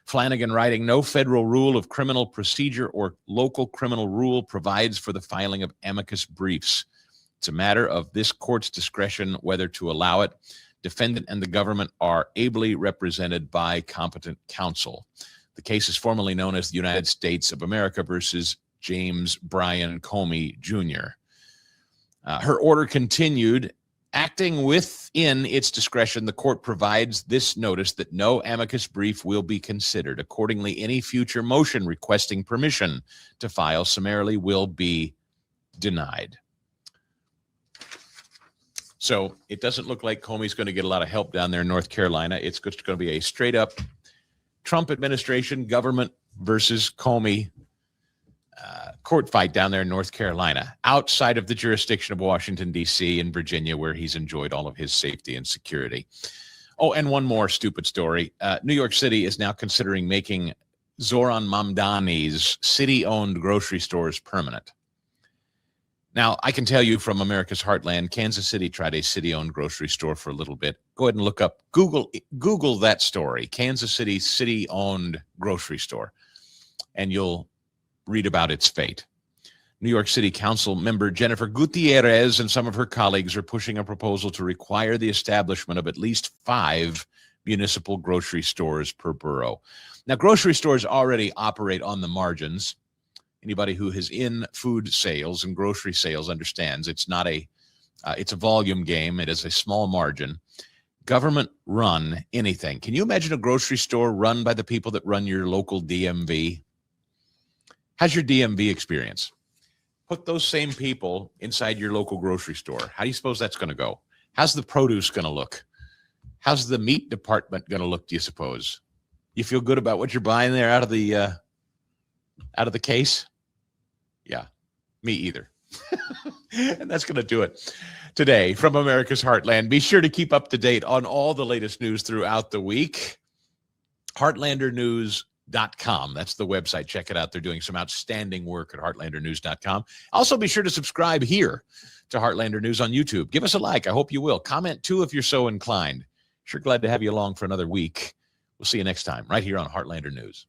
Flanagan writing, no federal rule of criminal procedure or local criminal rule provides for the filing of amicus briefs. It's a matter of this court's discretion whether to allow it. Defendant and the government are ably represented by competent counsel. The case is formally known as the United States of America versus James Bryan Comey Jr. Her order continued. Acting within its discretion, the court provides this notice that no amicus brief will be considered. Accordingly, any future motion requesting permission to file summarily will be denied. So it doesn't look like Comey's going to get a lot of help down there in North Carolina. It's just going to be a straight up Trump administration government versus Comey court fight down there in North Carolina, outside of the jurisdiction of Washington, D.C. and Virginia, where he's enjoyed all of his safety and security. Oh, and one more stupid story. New York City is now considering making Zoran Mamdani's city-owned grocery stores permanent. Now, I can tell you from America's Heartland, Kansas City tried a city-owned grocery store for a little bit. Go ahead and look up, Google that story, Kansas City city-owned grocery store, and you'll read about its fate. New York City Council member Jennifer Gutierrez and some of her colleagues are pushing a proposal to require the establishment of at least 5 municipal grocery stores per borough. Now, grocery stores already operate on the margins. Anybody who is in food sales and grocery sales understands it's not it's a volume game. It is a small margin. Government run anything. Can you imagine a grocery store run by the people that run your local DMV? How's your DMV experience? Put those same people inside your local grocery store. How do you suppose that's going to go? How's the produce going to look? How's the meat department going to look, do you suppose? You feel good about what you're buying there out of the case? Yeah, me either. And that's going to do it today from America's Heartland. Be sure to keep up to date on all the latest news throughout the week. Heartlandernews.com. That's the website. Check it out. They're doing some outstanding work at heartlandernews.com. Also, be sure to subscribe here to Heartlander News on YouTube. Give us a like. I hope you will. Comment, too, if you're so inclined. Sure glad to have you along for another week. We'll see you next time right here on Heartlander News.